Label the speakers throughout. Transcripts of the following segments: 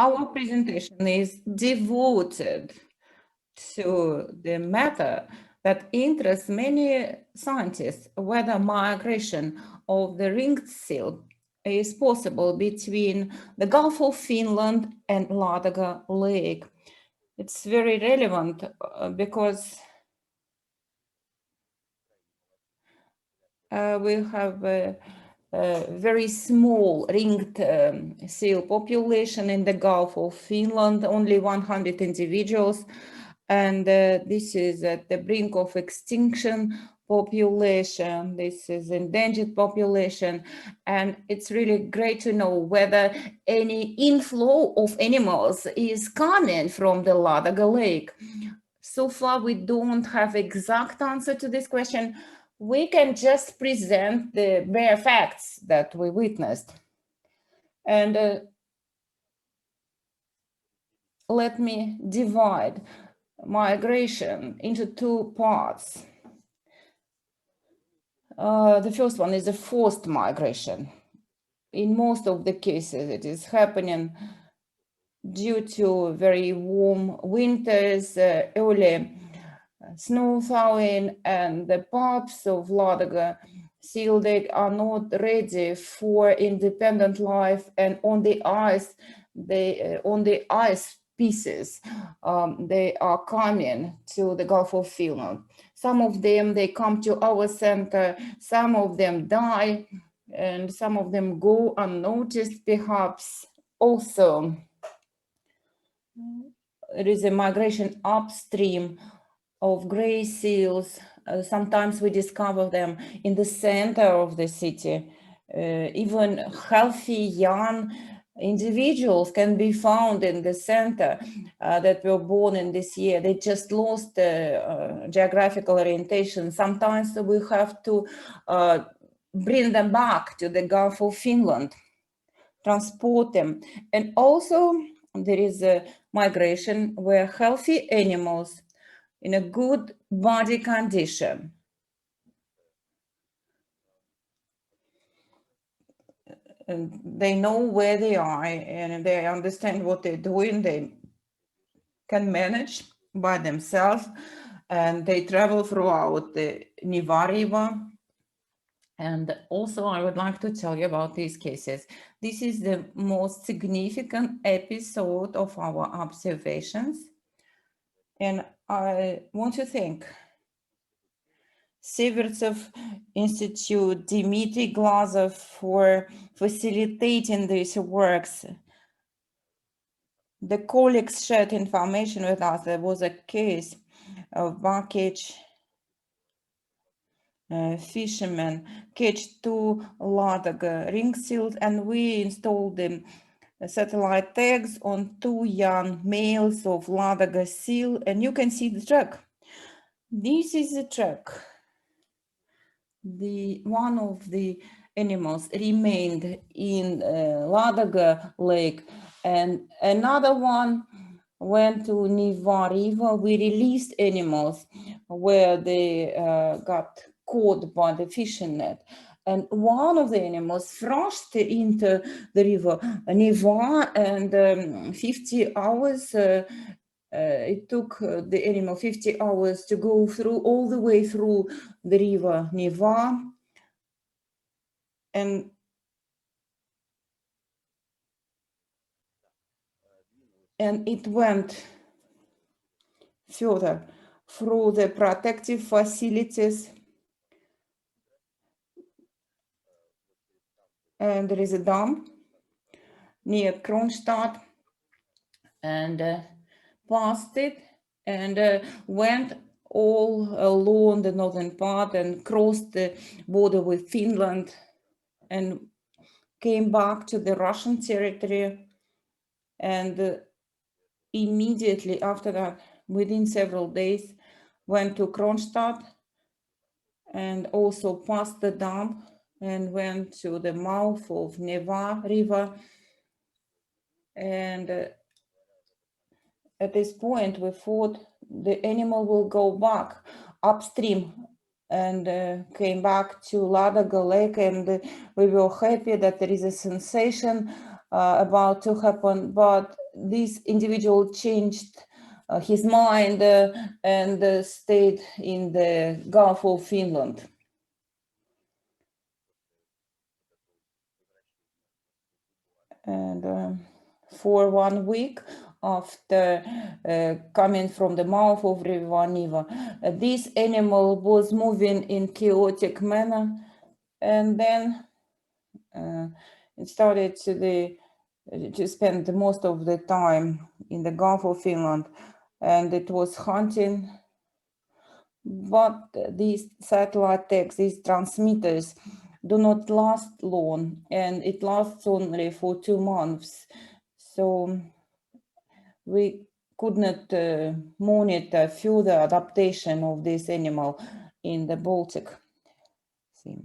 Speaker 1: Our presentation is devoted to the matter that interests many scientists, whether migration of the ringed seal is possible between the Gulf of Finland and Ladoga Lake. It's very relevant because we have a very small ringed seal population in the Gulf of Finland, only 100 individuals. And this is at the brink of extinction population. This is endangered population. And it's really great to know whether any inflow of animals is coming from the Ladoga Lake. So far, we don't have exact answer to this question. We can just present the bare facts that we witnessed. And let me divide migration into two parts. The first one is a forced migration. In most of the cases, it is happening due to very warm winters, early snow thawing, and the parts of Ladoga seal they are not ready for independent life, and on the ice, pieces, they are coming to the Gulf of Finland. Some of them, they come to our center, some of them die, and some of them go unnoticed, perhaps. Also, there is a migration upstream of gray seals. Sometimes we discover them in the center of the city. Even healthy young individuals can be found in the center that were born in this year. They just lost geographical orientation. Sometimes we have to bring them back to the Gulf of Finland, transport them. And also there is a migration where healthy animals in a good body condition and they know where they are and they understand what they're doing. They can manage by themselves and they travel throughout the Neva River. And also I would like to tell you about these cases. This is the most significant episode of our observations. And I want to thank Severtsov Institute, Dmitry Glazov for facilitating these works. The colleagues shared information with us. There was a case of package fishermen catch two Ladoga ring seals, and we installed the satellite tags on two young males of Ladoga seal, and you can see the track. This is the track. One of the animals remained in Ladoga Lake, and another one went to Neva River. We released animals where they got caught by the fishing net. And one of the animals thrust into the river Neva, and 50 hours, it took the animal 50 hours to go through, all the way through the river Neva. And it went further through the protective facilities. And there is a dam near Kronstadt, and passed it and went all along the northern part and crossed the border with Finland and came back to the Russian territory. And immediately after that, within several days, went to Kronstadt and also passed the dam and went to the mouth of Neva River. And at this point, we thought the animal will go back upstream and came back to Ladoga Lake, and we were happy that there is a sensation about to happen, but this individual changed his mind and stayed in the Gulf of Finland. And for 1 week after coming from the mouth of River Niva, this animal was moving in chaotic manner, and then it started to spend the most of the time in the Gulf of Finland, and it was hunting. But these satellite tags, these transmitters, do not last long, and it lasts only for 2 months. So we could not monitor further adaptation of this animal in the Baltic Sea.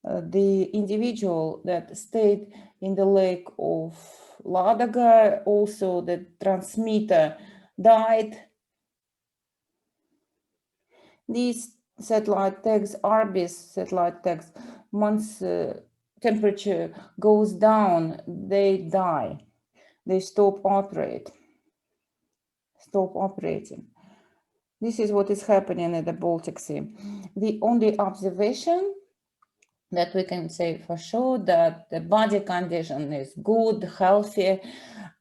Speaker 1: The individual that stayed in the lake of Ladoga, also the transmitter, died. These satellite tags, RBS satellite tags, once temperature goes down, they die. They stop operating. This is what is happening in the Baltic Sea. The only observation that we can say for sure that the body condition is good, healthy,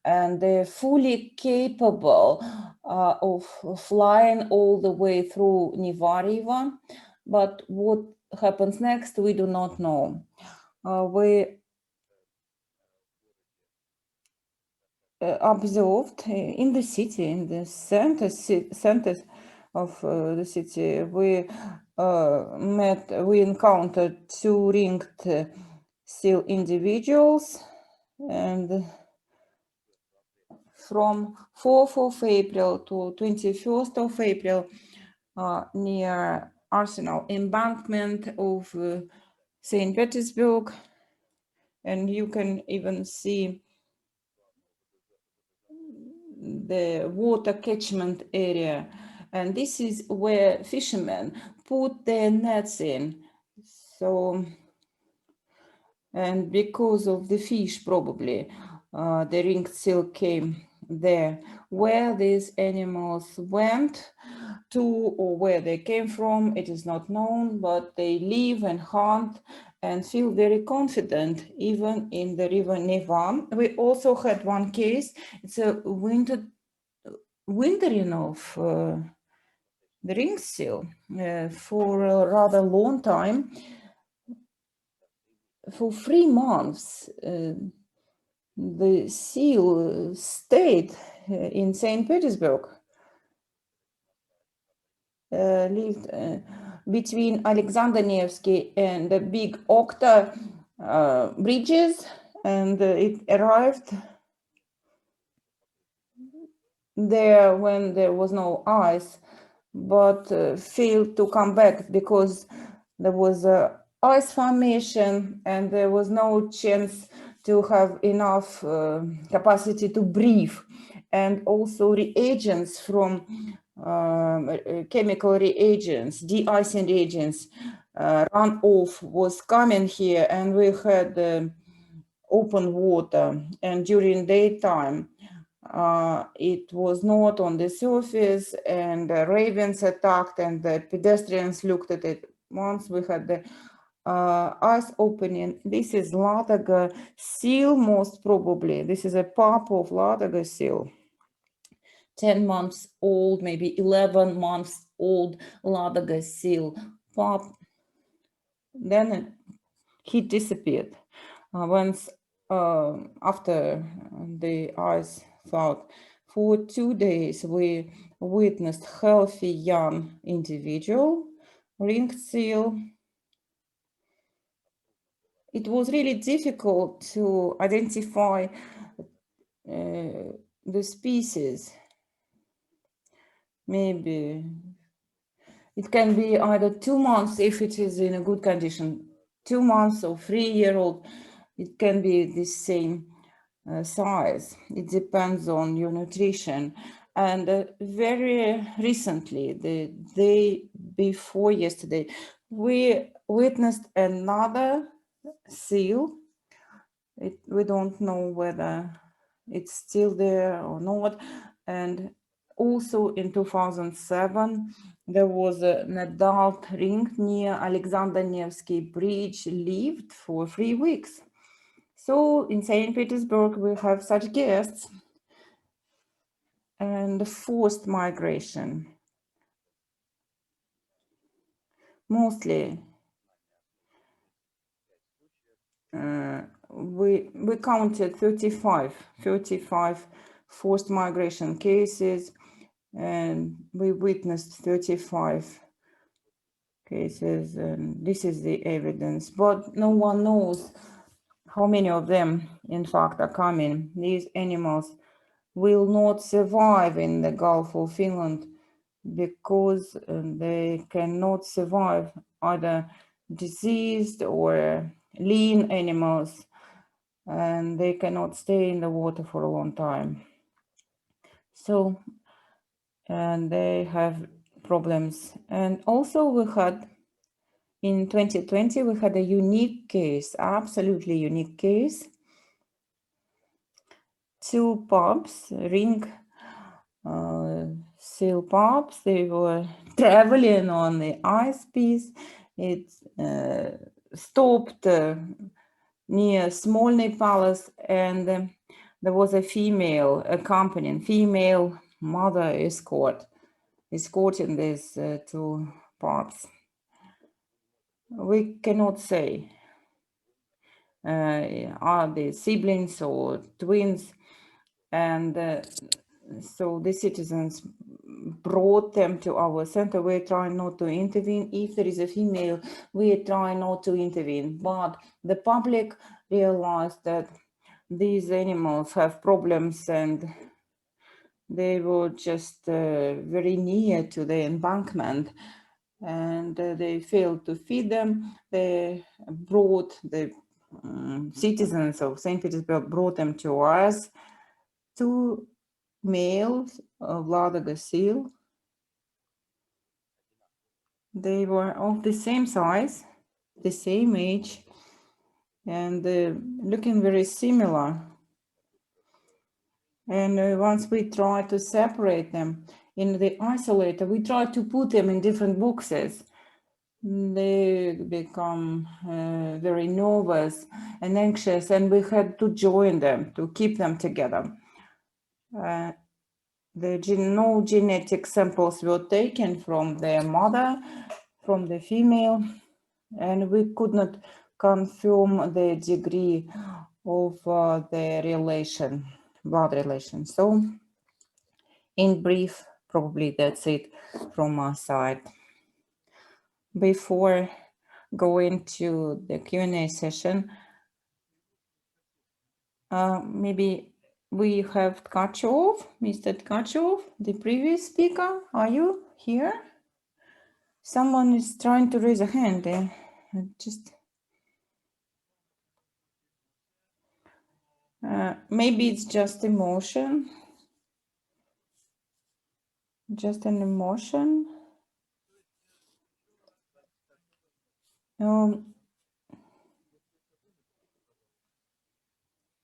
Speaker 1: and they're fully capable of flying all the way through Neva River. But what happens next, we do not know. We observed in the city, in the center of the city, we encountered 2 ringed seal individuals, and from 4th of April to 21st of April, near Arsenal embankment of St. Petersburg, and you can even see the water catchment area, and this is where fishermen put their nets in. So, and because of the fish, probably the ringed seal came there. Where these animals went to or where they came from, it is not known, but they live and hunt and feel very confident even in the river Neva. We also had one case. It's a wintering of the ringed seal for a rather long time. For 3 months, the seal stayed in St. Petersburg, lived between Alexander Nevsky and the big Okta bridges, and it arrived there when there was no ice, but failed to come back because there was a ice formation and there was no chance to have enough capacity to breathe, and also reagents from chemical reagents, de-icing reagents, runoff was coming here, and we had open water, and during daytime it was not on the surface, and the ravens attacked, and the pedestrians looked at it. Once we had the ice opening. This is Ladoga seal, most probably. This is a pup of Ladoga seal. 10 months old, maybe 11 months old Ladoga seal pup. Then he disappeared. Once after the ice thawed, for 2 days we witnessed healthy young individual, ringed seal. It was really difficult to identify the species. Maybe it can be either 2 months if it is in a good condition, 2 months or 3-year-old. It can be the same size. It depends on your nutrition. And very recently, the day before yesterday, we witnessed another seal We don't know whether it's still there or not. And also in 2007, there was an adult ring near Alexander Nevsky Bridge lived for 3 weeks. So in St. Petersburg, we have such guests. And forced migration. Mostly, we counted 35 forced migration cases, and we witnessed 35 cases, and this is the evidence, but no one knows how many of them in fact are coming. These animals will not survive in the Gulf of Finland because they cannot survive, either diseased or lean animals, and they cannot stay in the water for a long time. So, and they have problems. And also we had, in 2020, we had a unique case, absolutely unique case. 2 pups, ring seal pups, they were traveling on the ice piece. It stopped near Smolny Palace, and there was a female accompanying, female mother escorting these 2 pups. We cannot say are they siblings or twins, and so the citizens brought them to our center. We're trying not to intervene. If there is a female, we try not to intervene. But the public realized that these animals have problems, and they were just very near to the embankment, and they failed to feed them. They brought the citizens of St. Petersburg brought them to us. 2 males of Ladога seal. They were of the same size, the same age, and looking very similar. And once we try to separate them in the isolator, we try to put them in different boxes. They become very nervous and anxious, and we had to join them to keep them together. No genetic samples were taken from their mother, from the female, and we could not confirm the degree of the relation, blood relation. So, in brief, probably that's it from our side. Before going to the Q&A session, maybe we have Tkachov, Mr. Tkachov, the previous speaker. Are you here? Someone is trying to raise a hand. Maybe it's just emotion. Just an emotion.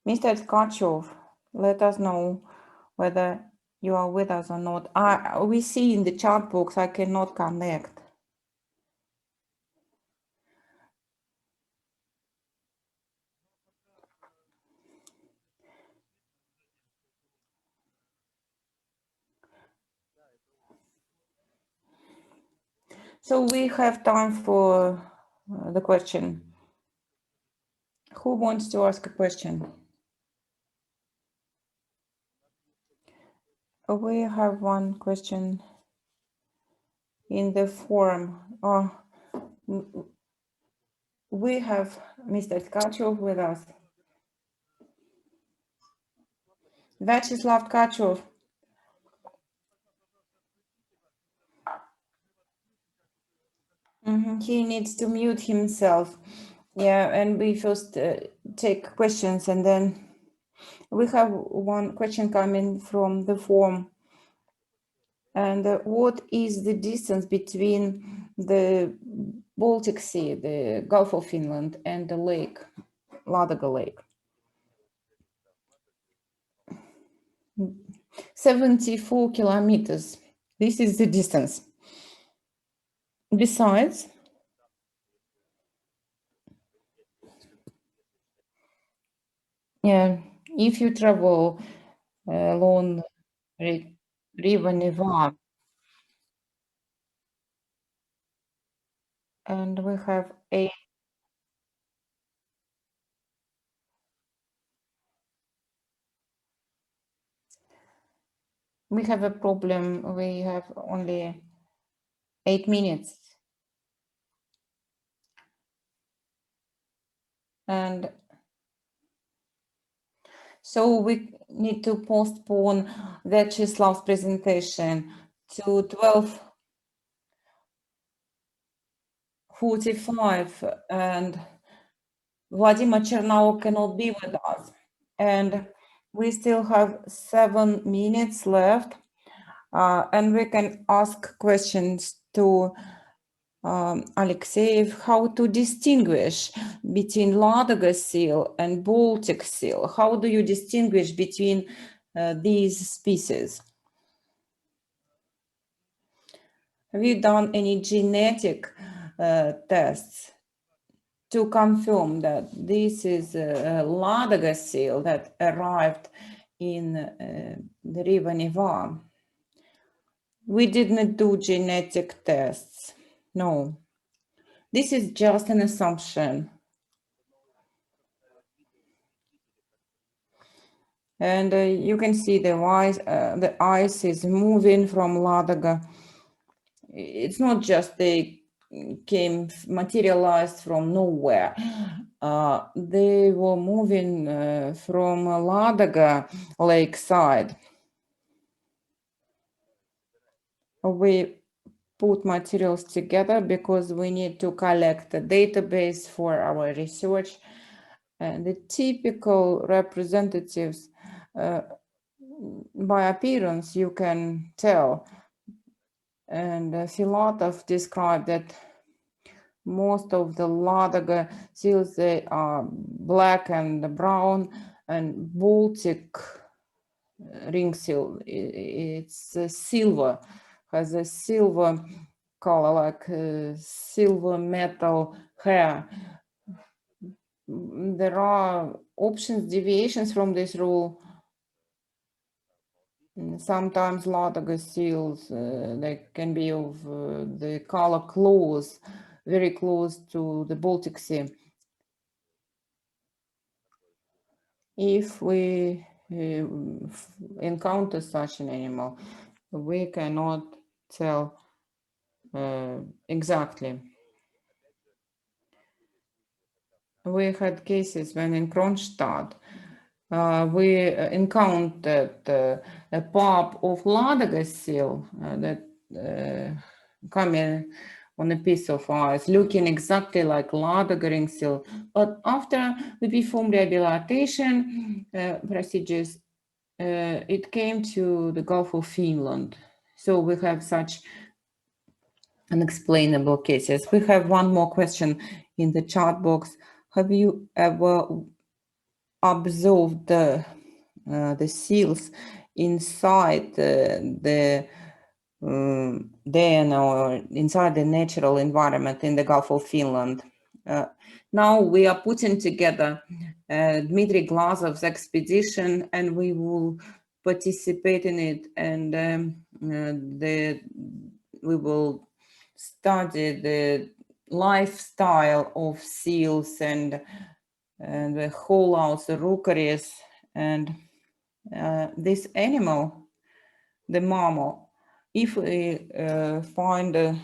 Speaker 1: Mr. Tkachov, let us know whether you are with us or not. We see in the chat box, I cannot connect. So we have time for the question. Who wants to ask a question? We have one question in the forum. We have Mr. Tkachov with us. Vyacheslav Tkachov. He needs to mute himself. Yeah, and we first take questions, and then we have one question coming from the forum. And what is the distance between the Baltic Sea, the Gulf of Finland, and the lake, Ladoga Lake? 74 kilometers. This is the distance. Besides, yeah, if you travel along River Neva, and we have a problem. We have only 8 minutes. And so we need to postpone Vyacheslav's presentation to 12:45, and Vladimir Chernau cannot be with us. And we still have 7 minutes left, and we can ask questions to Alexeyev, how to distinguish between Ladoga seal and Baltic seal. How do you distinguish between these species? Have you done any genetic tests to confirm that this is a Ladoga seal that arrived in the River Neva? We didn't do genetic tests. No. This is just an assumption. And you can see the ice is moving from Ladoga. It's not just they came materialized from nowhere. They were moving from Ladoga lakeside. We put materials together because we need to collect a database for our research. And the typical representatives, by appearance, you can tell. And Filatov described that most of the Ladoga seals, they are black and brown, and Baltic ring seal, it's silver, has a silver color, like silver metal hair. There are options, deviations from this rule. Sometimes Ladoga seals, they can be of the color close, very close to the Baltic Sea. If we encounter such an animal, we cannot tell exactly. We had cases when in Kronstadt, we encountered a pup of Ladoga seal that coming on a piece of ice, looking exactly like Ladoga ring seal. But after we performed rehabilitation procedures, it came to the Gulf of Finland. So we have such unexplainable cases. We have one more question in the chat box. Have you ever observed the seals inside the den or inside the natural environment in the Gulf of Finland? Now we are putting together Dmitry Glazov's expedition, and we will participate in it, and we will study the lifestyle of seals and the whole house, the rookeries, and this animal, the mammal, if we find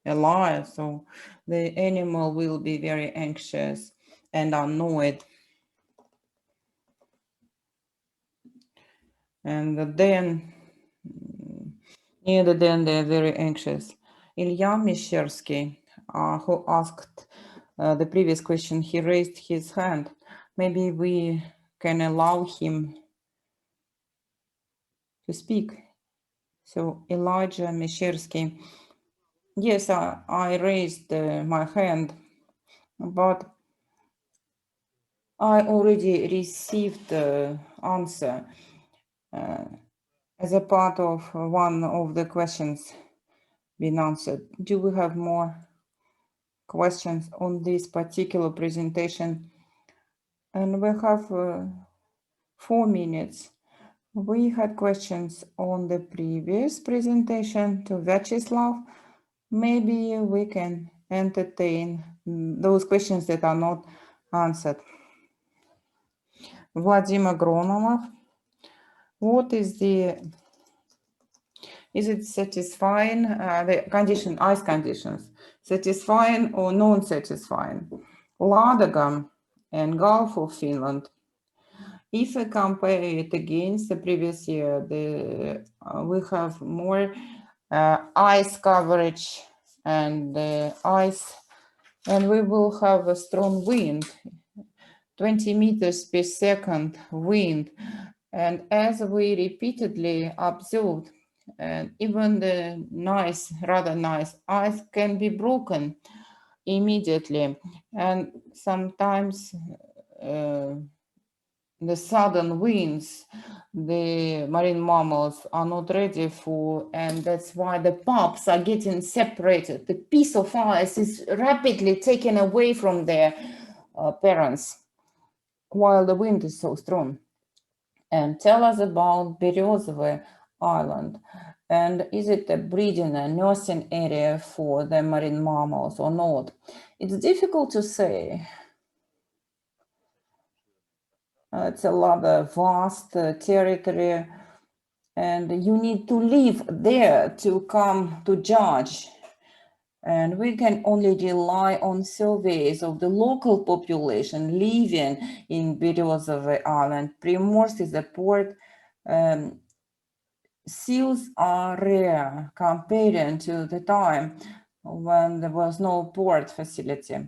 Speaker 1: alive, so the animal will be very anxious and annoyed. And then, near the den, they're very anxious. Ilya Mishersky, who asked the previous question, he raised his hand. Maybe we can allow him to speak. So Elijah Mishersky, yes, I raised my hand, but I already received the answer. as a part of one of the questions being answered. Do we have more questions on this particular presentation? And we have 4 minutes. We had questions on the previous presentation to Vyacheslav. Maybe we can entertain those questions that are not answered. Vladimir Gronov, what is it satisfying the condition, ice conditions, satisfying or non-satisfying? Ladogam and Gulf of Finland. If I compare it against the previous year, we have more ice coverage and ice, and we will have a strong wind, 20 meters per second wind. And as we repeatedly observed, even the rather nice ice can be broken immediately. And sometimes the sudden winds, the marine mammals are not ready for, and that's why the pups are getting separated. The piece of ice is rapidly taken away from their parents while the wind is so strong. And tell us about Berezovy Island. And is it a breeding and nursing area for the marine mammals or not? It's difficult to say. It's a rather vast territory, and you need to live there to come to judge. And we can only rely on surveys of the local population living in Berezovy Island. Primorsk is a port. Seals are rare compared to the time when there was no port facility.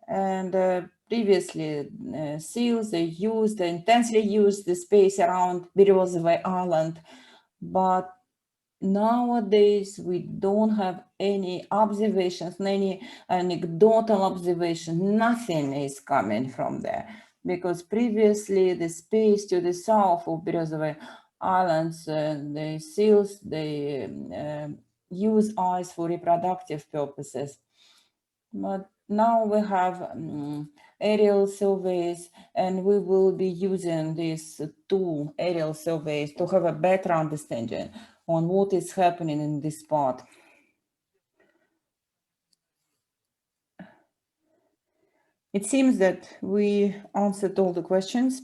Speaker 1: And previously, seals, they intensely used the space around Berezovy Island, but nowadays we don't have any observations, any anecdotal observation, nothing is coming from there, because previously the space to the south of Berezovy Islands, the seals, they use ice for reproductive purposes. But now we have aerial surveys, and we will be using these 2 aerial surveys to have a better understanding on what is happening in this part. It seems that we answered all the questions.